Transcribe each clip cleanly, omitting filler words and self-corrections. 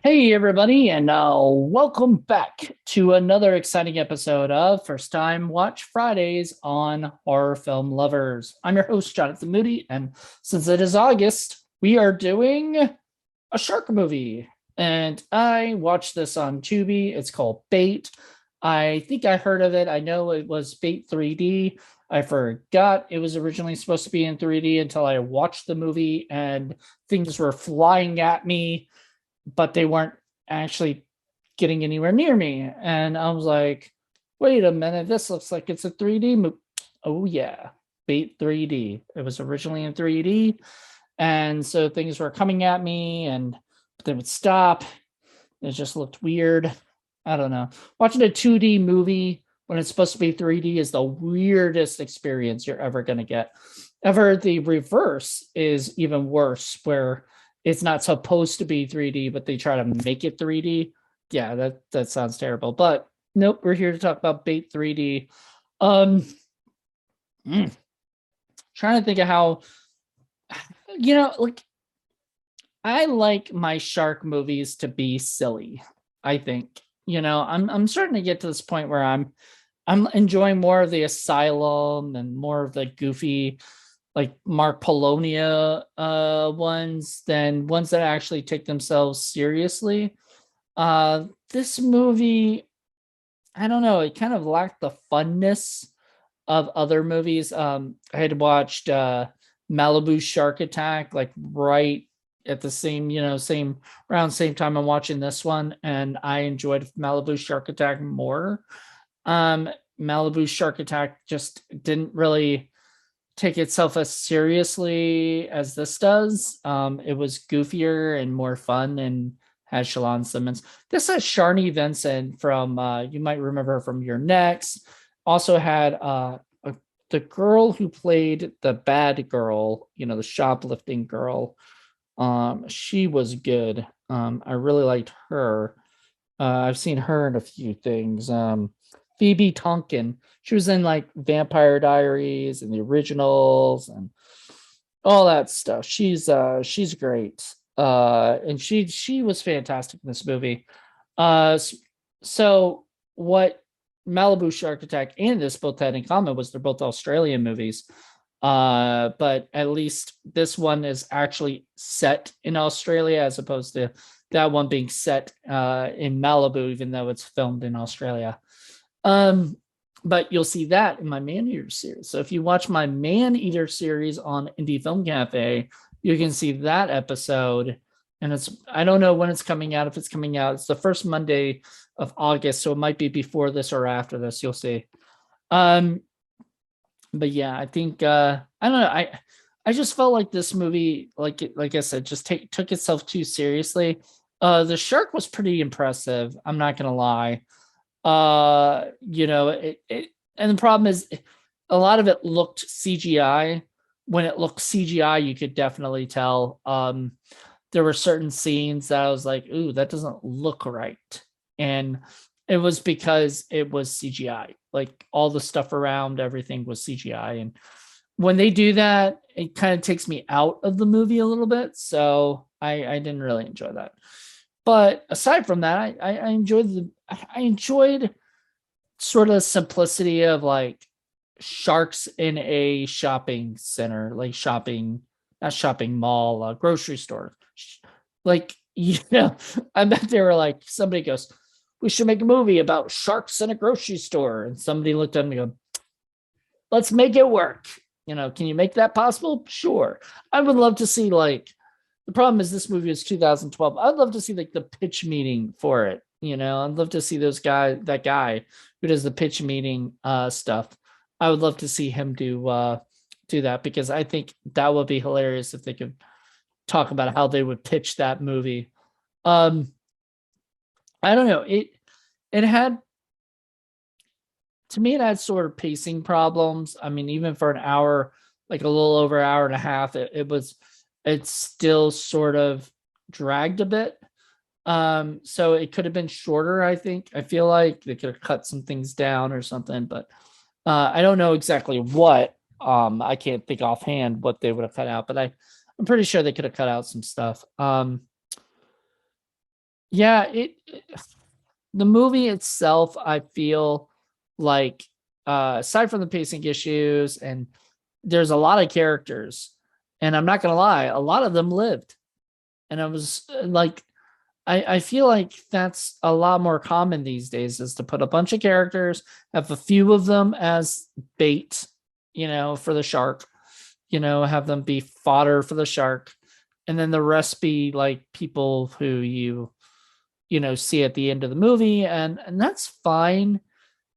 Hey, everybody, and welcome back to another exciting episode of First Time Watch Fridays on Horror Film Lovers. I'm your host, Jonathan Moody, and since it is August, we are doing a shark movie. And I watched this on Tubi. It's called Bait. I think I heard of it. I know it was Bait 3D. I forgot it was originally supposed to be in 3D until I watched the movie and things were flying at me, but they weren't actually getting anywhere near me. And I was like, wait a minute, this looks like it's a 3D movie. Oh, yeah, Bait 3D. It was originally in 3D. And so things were coming at me and they would stop. It just looked weird. I don't know. Watching a 2D movie when it's supposed to be 3D is the weirdest experience you're ever going to get. Ever the reverse is even worse, where it's not supposed to be 3D, but they try to make it 3D. Yeah, that sounds terrible. But nope, we're here to talk about Bait 3D. Um, trying to think of how, like, I like my shark movies to be silly. I think I'm starting to get to this point where I'm enjoying more of the Asylum and more of the goofy, like Mark Polonia ones than ones that actually take themselves seriously. This movie, I don't know, it kind of lacked the funness of other movies. I had watched Malibu Shark Attack like right at the same around same time I'm watching this one, and I enjoyed Malibu Shark Attack more. Um, Malibu Shark Attack just didn't really take itself as seriously as this does. It was goofier and more fun and had Shalon Simmons. This has Sharni Vincent from you might remember her from Your Next. Also had the girl who played the bad girl, the shoplifting girl. She was good. I really liked her. I've seen her in a few things. Phoebe Tonkin. She was in like Vampire Diaries and the originals and all that stuff. She's great. And she was fantastic in this movie. So what Malibu Shark Attack and this both had in common was they're both Australian movies. But at least this one is actually set in Australia as opposed to that one being set in Malibu, even though it's filmed in Australia. Um, but you'll see that in my Man Eater series. So if you watch my Man Eater series on Indie Film Cafe, you can see that episode. And I don't know when it's coming out. If it's coming out, it's the first Monday of August, so it might be before this or after this. You'll see. Um, but yeah, I think I don't know. I just felt like this movie, like I said, just took itself too seriously. The shark was pretty impressive. I'm not gonna lie. And the problem is a lot of it looked CGI. When it looked CGI, you could definitely tell. There were certain scenes that I was like, ooh, that doesn't look right. And it was because it was CGI. Like all the stuff around everything was CGI. And when they do that, it kind of takes me out of the movie a little bit. So I didn't really enjoy that. But aside from that, I enjoyed sort of the simplicity of like sharks in a shopping center, like not shopping mall, grocery store. Like, I bet they were like, somebody goes, we should make a movie about sharks in a grocery store. And somebody looked at me and go, let's make it work. Can you make that possible? Sure. I would love to see like, the problem is this movie is 2012. I'd love to see like the pitch meeting for it. I'd love to see that guy who does the pitch meeting stuff. I would love to see him do that, because I think that would be hilarious if they could talk about how they would pitch that movie. I don't know. It had, to me, it had sort of pacing problems. I mean, even for an hour, like a little over an hour and a half, it's still sort of dragged a bit. So it could have been shorter, I think. I feel like they could have cut some things down or something, but I don't know exactly what. I can't think offhand what they would have cut out, but I'm pretty sure they could have cut out some stuff. Yeah, the movie itself, I feel like aside from the pacing issues, and there's a lot of characters, and I'm not gonna lie, a lot of them lived. And I was like, I feel like that's a lot more common these days, is to put a bunch of characters, have a few of them as bait, for the shark, have them be fodder for the shark, and then the rest be like people who see at the end of the movie, and that's fine.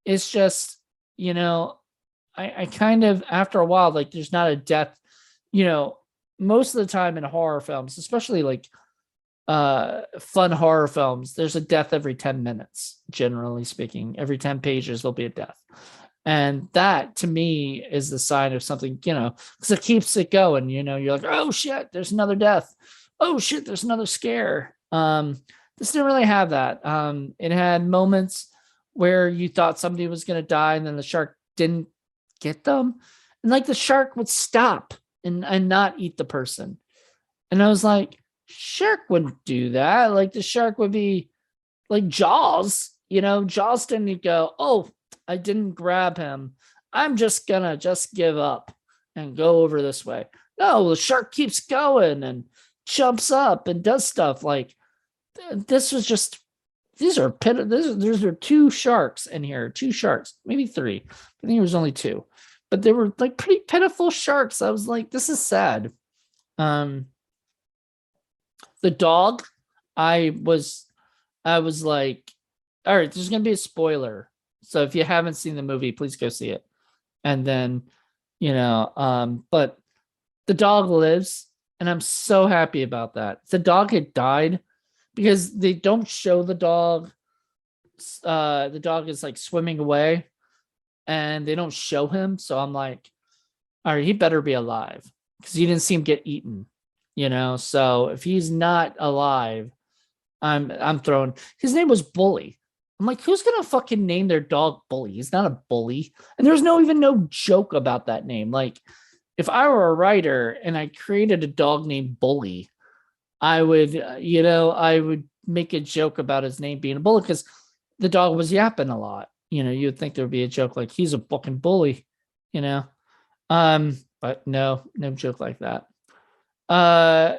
It's just, you know, I kind of, after a while, like, there's not a death, you know, most of the time in horror films, especially like fun horror films, there's a death every 10 minutes, generally speaking. Every 10 pages there'll be a death. And that to me is the sign of something, because it keeps it going. You're like, oh shit, there's another death. Oh shit, there's another scare. This didn't really have that. It had moments where you thought somebody was going to die, and then the shark didn't get them. And like, the shark would stop and not eat the person. And I was like, shark wouldn't do that. Like, the shark would be like Jaws. Jaws didn't go, oh, I didn't grab him, I'm just gonna just give up and go over this way. No, the shark keeps going and jumps up and does stuff. Like, this was just, these are these are two sharks in here, two sharks, maybe three. I think it was only two, but they were like pretty pitiful sharks. I was like, this is sad. um the dog, i was I was like, all right, there's gonna be a spoiler, so if you haven't seen the movie, please go see it. And then, but the dog lives, and I'm so happy about that. If the dog had died, because they don't show the dog is like swimming away, and they don't show him, so I'm like, all right, he better be alive, because he didn't see him get eaten. So if he's not alive, I'm throwing. His name was Bully. I'm like, who's gonna fucking name their dog Bully? He's not a bully, and there's no joke about that name. Like, if I were a writer and I created a dog named Bully, I would, I would make a joke about his name being a bully, because the dog was yapping a lot. You'd think there would be a joke like, he's a fucking bully, you know. But no joke like that. Uh,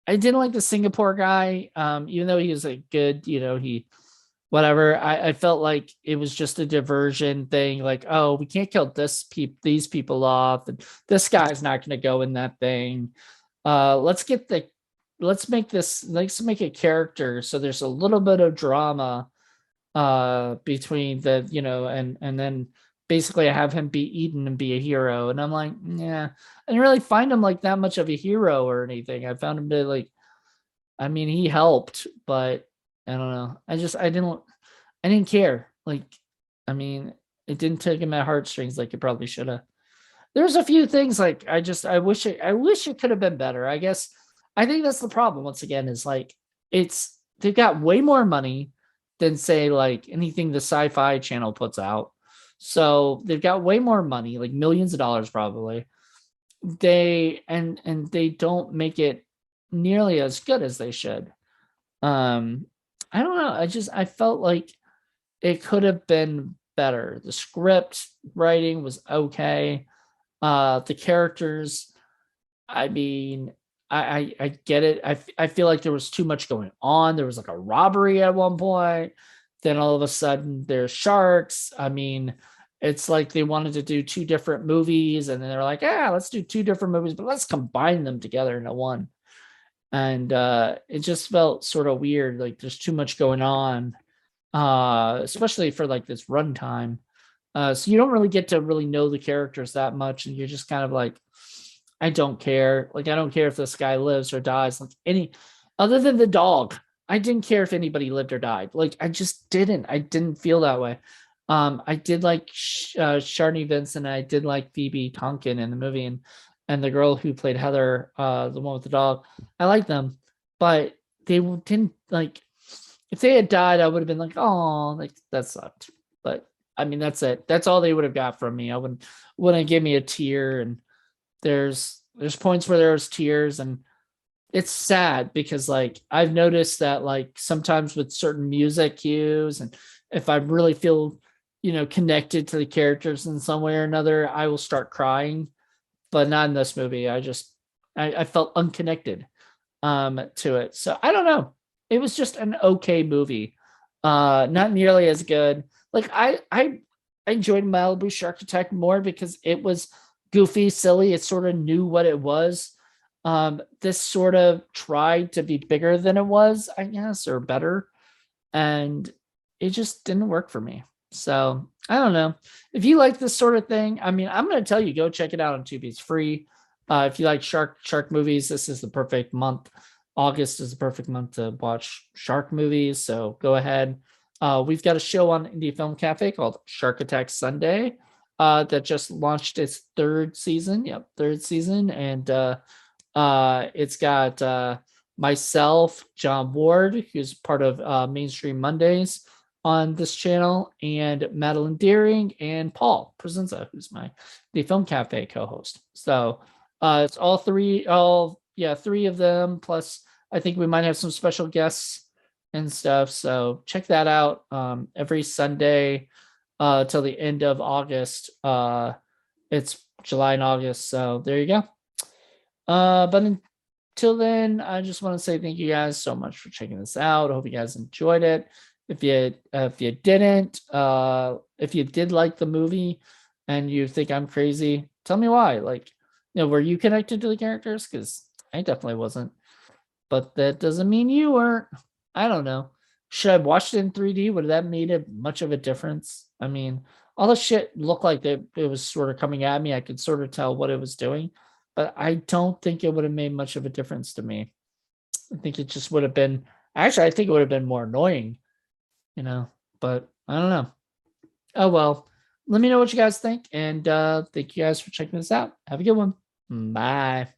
I didn't like the Singapore guy, even though he was a good, he whatever. I felt like it was just a diversion thing. Like, oh, we can't kill these people off, and this guy's not going to go in that thing. Let's make a character, so there's a little bit of drama between and then basically have him be eaten and be a hero. And I'm like, yeah, I didn't really find him like that much of a hero or anything. I found him to, like, I mean, he helped, but I don't know. I didn't care. Like, I mean, it didn't take him at heartstrings like it probably should have. There's a few things like, I wish it could have been better. I guess I think that's the problem once again, is like, they've got way more money than, say, like anything the Sci-Fi Channel puts out. So they've got way more money, like millions of dollars probably. They don't make it nearly as good as they should. I don't know. I felt like it could have been better. The script writing was okay. The characters, I mean, I get it. I feel like there was too much going on. There was like a robbery at one point. Then all of a sudden there's sharks. I mean, it's like they wanted to do two different movies, and then they're like, yeah, let's do two different movies, but let's combine them together into one. And it just felt sort of weird. Like, there's too much going on, especially for like this runtime. So you don't really get to really know the characters that much, and you're just kind of like, I don't care. Like, I don't care if this guy lives or dies. Like, other than the dog, I didn't care if anybody lived or died. Like, I just didn't. I didn't feel that way. I did like Sharni Vincent. I did like Phoebe Tonkin in the movie, and the girl who played Heather, the one with the dog. I like them, but they didn't, like, if they had died, I would have been like, oh, like, that sucked. But I mean, that's it. That's all they would have got from me. I wouldn't give me a tear. And there's points where there was tears, and it's sad because like I've noticed that like sometimes with certain music cues, and if I really feel, connected to the characters in some way or another, I will start crying. But not in this movie. I felt unconnected to it. So I don't know. It was just an okay movie. Not nearly as good. Like I enjoyed Malibu Shark Attack more because it was goofy, silly. It sort of knew what it was. This sort of tried to be bigger than it was, I guess, or better, and it just didn't work for me. So I don't know. If you like this sort of thing, I mean, I'm going to tell you, go check it out on Tubi. It's free. If you like shark movies, this is the perfect month. August is the perfect month to watch shark movies. So go ahead. We've got a show on Indie Film Cafe called Shark Attack Sunday that just launched its third season. Yep, third season, and it's got myself, John Ward, who's part of Mainstream Mondays on this channel, and Madeline Deering and Paul Presenza, who's the Film Cafe co-host. So it's three of them. Plus, I think we might have some special guests and stuff. So check that out every Sunday till the end of August. It's July and August. So there you go. But until then, I just want to say thank you guys so much for checking this out. I hope you guys enjoyed it. If you didn't, if you did like the movie and you think I'm crazy, tell me why. Like, were you connected to the characters? Because I definitely wasn't. But that doesn't mean you weren't. I don't know. Should I have watched it in 3D? Would that made it much of a difference? I mean, all the shit looked like it was sort of coming at me. I could sort of tell what it was doing, but I don't think it would have made much of a difference to me. I think it just would have been, actually, I think it would have been more annoying, but I don't know. Oh, well, let me know what you guys think. And thank you guys for checking this out. Have a good one. Bye.